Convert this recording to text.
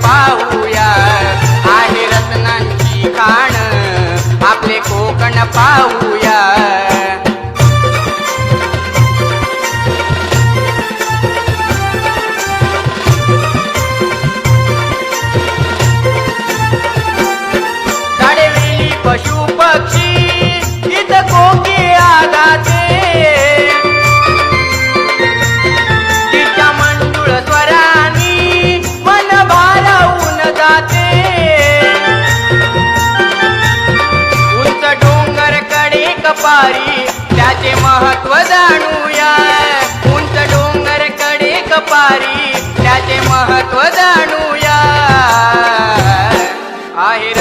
पाहूया, आहे रत्नांची खाण आपले कोकण पाहूया. झाडेवेली पशु पक्षी इथं कोकिळ गाते, तिच्या मंजुळ स्वरांनी मन भारावून जाते. उंच डोंगर कडे कपारी त्याचे महत्व जाणूया, उंच डोंगर कडे कपारी त्याचे महत्व जाणूया. आहे